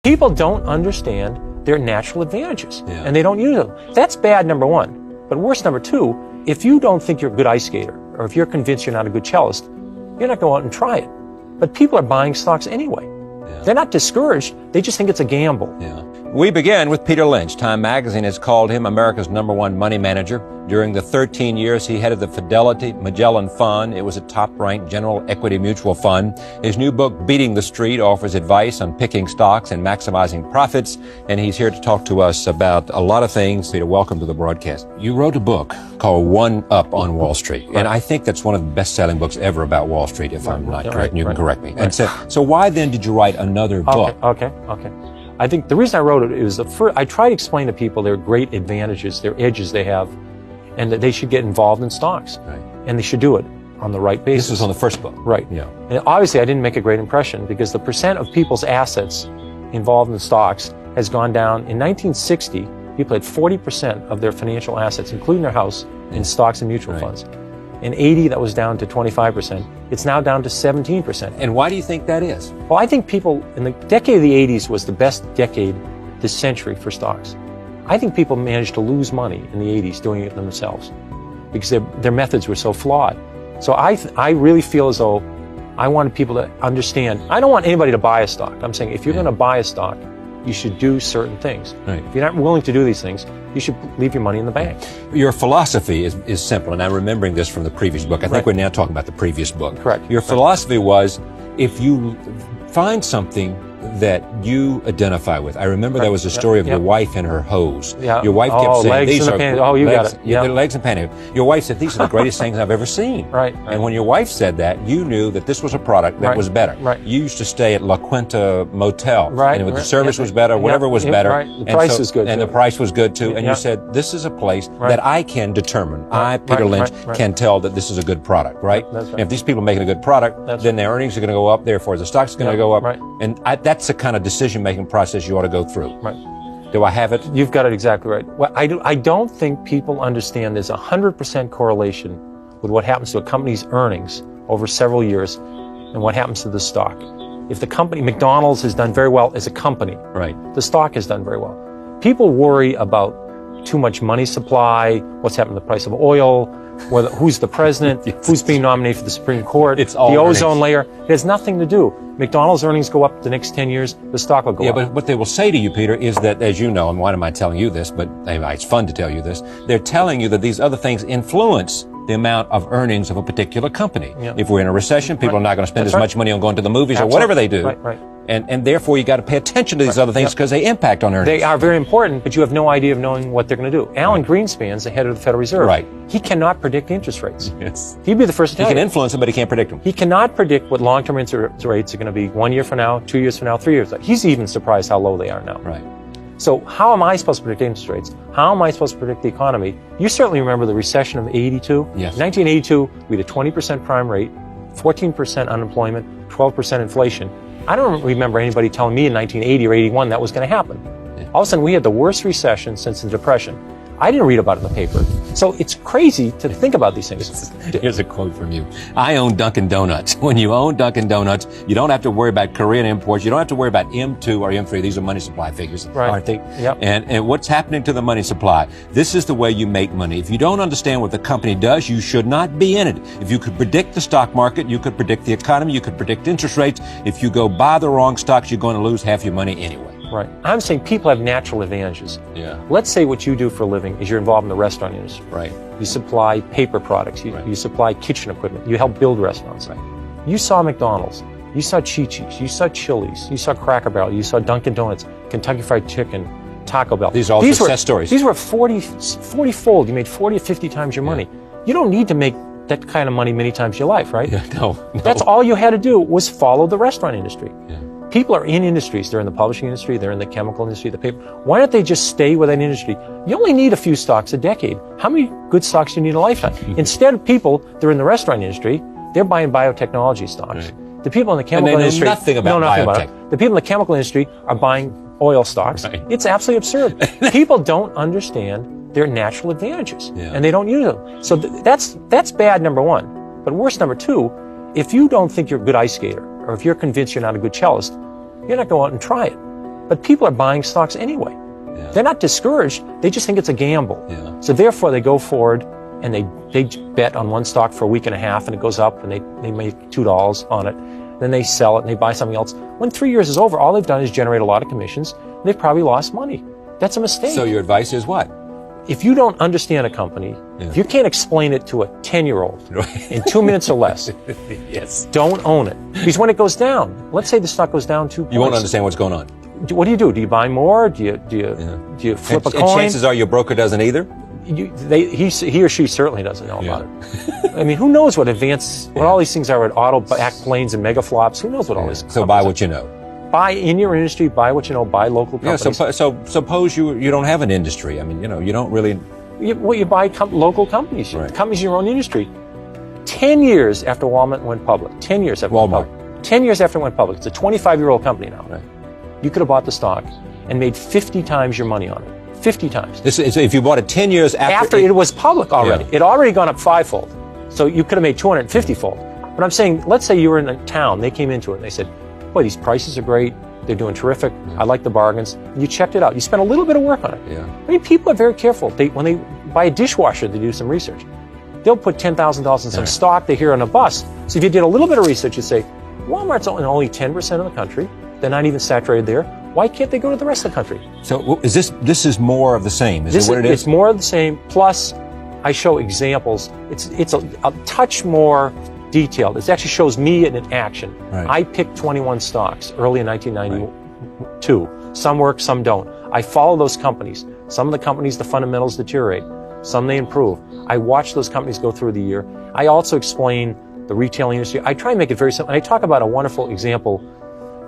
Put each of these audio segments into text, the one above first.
People don't understand their natural advantages, and they don't use them. That's bad, number one. But worse, number two, if you don't think you're a good ice skater, or if you're convinced you're not a good cellist, you're not going to go out and try it. But people are buying stocks anyway. They're not discouraged. They just think it's a gamble. We begin with Peter Lynch. Time magazine has called him America's #1 money manager. During the 13 years he headed the Fidelity Magellan Fund, it was a top-ranked general equity mutual fund. His new book, Beating the Street, offers advice on picking stocks and maximizing profits. And he's here to talk to us about a lot of things. Peter, welcome to the broadcast. You wrote a book called One Up on Wall Street. And I think that's one of the best-selling books ever about Wall Street, if I'm not correct. And you can correct me. And so why then did you write another book? Okay. I think the reason I wrote it is I try to explain to people their great advantages, their edges they have, and that they should get involved in stocks. And they should do it on the right basis. This was on the first book. Right. And obviously I didn't make a great impression because the percent of people's assets involved in stocks has gone down. In 1960, people had 40% of their financial assets, including their house, in stocks and mutual funds. In 80, that was down to 25%. It's now down to 17%. And why do you think that is? Well, I think people, in the decade of the 80s was the best decade this century for stocks. I think people managed to lose money in the 80s doing it themselves because their methods were so flawed. So I really feel as though I wanted people to understand. I don't want anybody to buy a stock. I'm saying if you're going to buy a stock, you should do certain things. If you're not willing to do these things, you should leave your money in the bank. Your philosophy is simple, and I'm remembering this from the previous book. I think we're now talking about the previous book. Correct. Your philosophy was, if you find something that you identify with. I remember there was a story of your wife and her hose. Your wife kept saying, these are legs. Oh, you got it. The legs and panties. Your wife said, these are the greatest things I've ever seen. And when your wife said that, you knew that this was a product that was better. You used to stay at La Quinta Motel. And the service was better, whatever was better. The price was good. And the price was good too. And you said, this is a place that I can determine. I, Peter Lynch, can tell that this is a good product, right? And if these people are making a good product, then their earnings are going to go up, therefore the stock's going to go up. And that's the kind of decision-making process you ought to go through. Do I have it? You've got it exactly right. Well, I don't think people understand there's 100% correlation with what happens to a company's earnings over several years and what happens to the stock. If the company, McDonald's, has done very well as a company, the stock has done very well. People worry about too much money supply, what's happened to the price of oil, who's the president, who's being nominated for the Supreme Court, it's all the ozone layer. It has nothing to do. McDonald's earnings go up the next 10 years, the stock will go up. But what they will say to you, Peter, is that, as you know, and why am I telling you this, but it's fun to tell you this, they're telling you that these other things influence the amount of earnings of a particular company. If we're in a recession, people are not going to spend as much money on going to the movies or whatever they do. And therefore, you got to pay attention to these other things because they impact on earnings. They are very important, but you have no idea of knowing what they're going to do. Alan Greenspan's the head of the Federal Reserve. He cannot predict interest rates. He'd be the first to tell you. He can influence them, but he can't predict them. He cannot predict what long-term interest rates are going to be 1 year from now, 2 years from now, 3 years from now. He's even surprised how low they are now. So how am I supposed to predict interest rates? How am I supposed to predict the economy? You certainly remember the recession of 82. In 1982, we had a 20% prime rate, 14% unemployment, 12% inflation. I don't remember anybody telling me in 1980 or 81 that was going to happen. All of a sudden, we had the worst recession since the Depression. I didn't read about it in the paper. So it's crazy to think about these things. Here's a quote from you. I own Dunkin' Donuts. When you own Dunkin' Donuts, you don't have to worry about Korean imports. You don't have to worry about M2 or M3. These are money supply figures, aren't they? And what's happening to the money supply? This is the way you make money. If you don't understand what the company does, you should not be in it. If you could predict the stock market, you could predict the economy, you could predict interest rates. If you go buy the wrong stocks, you're going to lose half your money anyway. I'm saying people have natural advantages. Let's say what you do for a living is you're involved in the restaurant industry. You supply paper products. You supply kitchen equipment. You help build restaurants. You saw McDonald's. You saw Chi-Chi's. You saw Chili's. You saw Cracker Barrel. You saw Dunkin' Donuts, Kentucky Fried Chicken, Taco Bell. These are all success stories. These were 40-fold. You made 40 or 50 times your money. You don't need to make that kind of money many times in your life, right? No. That's all you had to do was follow the restaurant industry. People are in industries. They're in the publishing industry. They're in the chemical industry, the paper. Why don't they just stay with that industry? You only need a few stocks a decade. How many good stocks do you need a lifetime? Instead of people that are in the restaurant industry, they're buying biotechnology stocks. The people in the chemical industry nothing about biotech. The people in the chemical industry are buying oil stocks. It's absolutely absurd. People don't understand their natural advantages, and they don't use them. So that's bad, number one. But worse, number two, if you don't think you're a good ice skater, or if you're convinced you're not a good cellist, you're not going out and try it. But people are buying stocks anyway. Yeah. They're not discouraged. They just think it's a gamble. Yeah. So therefore, they go forward and they bet on one stock for a week and a half, and it goes up, and they make $2 on it. Then they sell it, and they buy something else. When 3 years is over, all they've done is generate a lot of commissions, and they've probably lost money. That's a mistake. So your advice is what? If you don't understand a company, if you can't explain it to a 10-year-old in 2 minutes or less, yes, don't own it. Because when it goes down, let's say the stock goes down 2 points. You won't understand what's going on. What do? Do you buy more? Do you flip a coin? And chances are your broker doesn't either? He or she certainly doesn't know about it. I mean, who knows what all these things are with auto-backed planes and mega flops? Who knows what all these So buy what you know. Buy in your industry, buy what you know, buy local companies. Yeah, so suppose you don't have an industry. I mean, you don't really... You buy local companies, companies in your own industry. 10 years after Walmart went public, 10 years after Walmart. 10 years after it went public, it's a 25-year-old company now. Right. You could have bought the stock and made 50 times your money on it. 50 times. This is, if you bought it 10 years after it was public already. Yeah. It already gone up 5-fold. So you could have made 250-fold. But I'm saying, let's say you were in a town, they came into it and they said, boy, these prices are great. They're doing terrific. I like the bargains. You checked it out. You spent a little bit of work on it. Yeah. I mean, people are very careful. When they buy a dishwasher, they do some research. They'll put $10,000 in some stock they hear on a bus. So if you did a little bit of research, you'd say, Walmart's only 10% of the country. They're not even saturated there. Why can't they go to the rest of the country? So is this is more of the same? Is it what it is? It's more of the same. Plus, I show examples. It's a touch more detailed. It actually shows me in action. Right. I picked 21 stocks early in 1992. Right. Some work, some don't. I follow those companies. Some of the companies, the fundamentals deteriorate. Some they improve. I watch those companies go through the year. I also explain the retail industry. I try and make it very simple. And I talk about a wonderful example.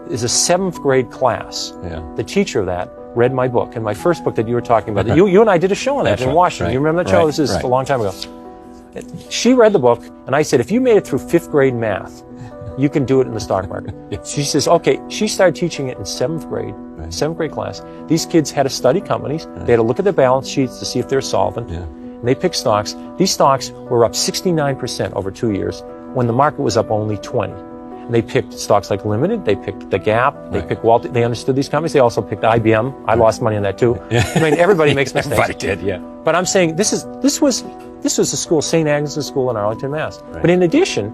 Is a 7th grade class. Yeah. The teacher of that read my book, and my first book that you were talking about. That you and I did a show on that in Washington. You remember that show? This is a long time ago. She read the book, and I said, if you made it through 5th grade math, you can do it in the stock market. She says, okay. She started teaching it in 7th grade, 7th grade class. These kids had to study companies. They had to look at their balance sheets to see if they're solvent. Yeah. And they picked stocks. These stocks were up 69% over 2 years, when the market was up only 20. And they picked stocks like Limited. They picked The Gap. They picked Walt. They understood these companies. They also picked IBM. I lost money on that too. Yeah. I mean, everybody makes mistakes. Everybody did, yeah. But I'm saying this was a school, St. Agnes School in Arlington, Mass. Right. But in addition,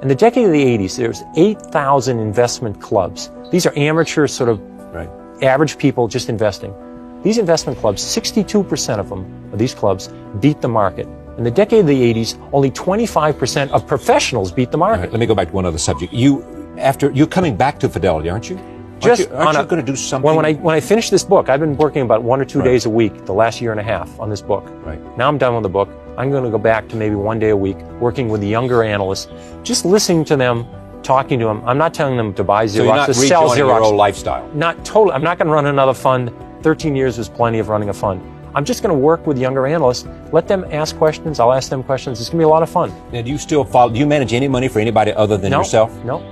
in the decade of the 80s, there was 8,000 investment clubs. These are amateur, sort of average people just investing. These investment clubs, 62% of them, of these clubs, beat the market. In the decade of the 80s, only 25% of professionals beat the market. Right, let me go back to one other subject. You're coming back to Fidelity, aren't you? Aren't you going to do something? Well, when I finish this book, I've been working about 1 or 2 days a week the last year and a half on this book. Right. Now I'm done with the book. I'm going to go back to maybe 1 day a week, working with the younger analysts, just listening to them, talking to them. I'm not telling them to buy Xerox, to sell Xerox. Your old lifestyle. Not totally. I'm not going to run another fund. 13 years was plenty of running a fund. I'm just going to work with younger analysts, let them ask questions, I'll ask them questions. It's going to be a lot of fun. Now, do you manage any money for anybody other than yourself? No,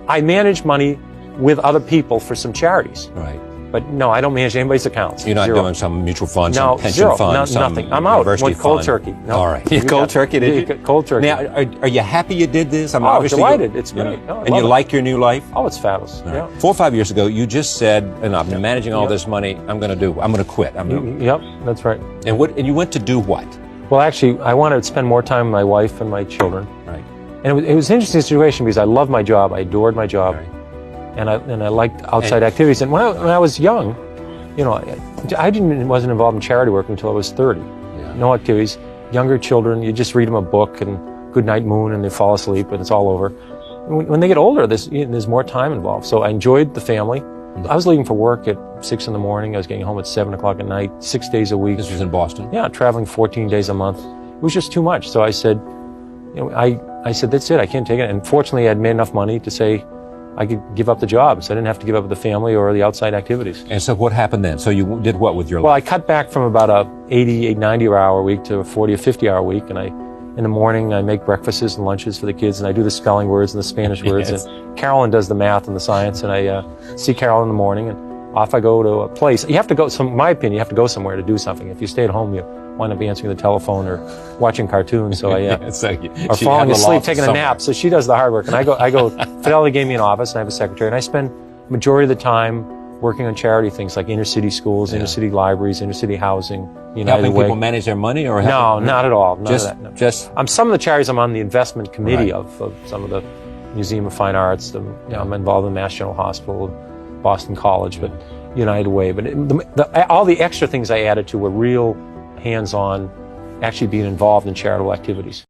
I manage money with other people for some charities. Right. But no, I don't manage anybody's accounts. You're not doing some mutual fund, some pension fund, nothing. I'm out with cold turkey. No. All right. You cold turkey, did you? Cold turkey. Now, are you happy you did this? I'm obviously delighted. It's great. And you like your new life? Oh, it's fabulous. Right. Yeah. 4 or 5 years ago, you just said, I've been managing all this money. I'm going to quit. Yep, that's right. And you went to do what? Well, actually, I wanted to spend more time with my wife and my children. Right. And it was an interesting situation because I loved my job. I adored my job. Right. And I liked outside activities. And when I was young, I wasn't involved in charity work until I was 30. Yeah. No activities. Younger children, you just read them a book and good night moon and they fall asleep and it's all over. When they get older, there's more time involved. So I enjoyed the family. Mm-hmm. I was leaving for work at 6 in the morning. I was getting home at 7 o'clock at night, 6 days a week. This was in Boston? Yeah, traveling 14 days a month. It was just too much. So I said, I said, that's it. I can't take it. And fortunately, I'd made enough money to say, I could give up the job, so I didn't have to give up the family or the outside activities. And so what happened then? So you did what with your life? Well, I cut back from about a 90-hour week to a 40 or 50-hour week, and in the morning, I make breakfasts and lunches for the kids, and I do the spelling words and the Spanish words, and Carolyn does the math and the science, and I see Carolyn in the morning, and off I go to a place. You have to go, in my opinion, you have to go somewhere to do something. If you stay at home, you wind up answering the telephone or watching cartoons, so or falling asleep, taking a nap. So she does the hard work, and I go. Fidelity gave me an office, and I have a secretary, and I spend majority of the time working on charity things like inner city schools, inner city libraries, inner city housing, United helping Way. people manage their money, or No, not at all. None just, of that. No. just Some of the charities I'm on the investment committee of some of the Museum of Fine Arts. I'm involved in Mass General Hospital, Boston College, but United Way. But all the extra things I added to were real hands-on, actually being involved in charitable activities.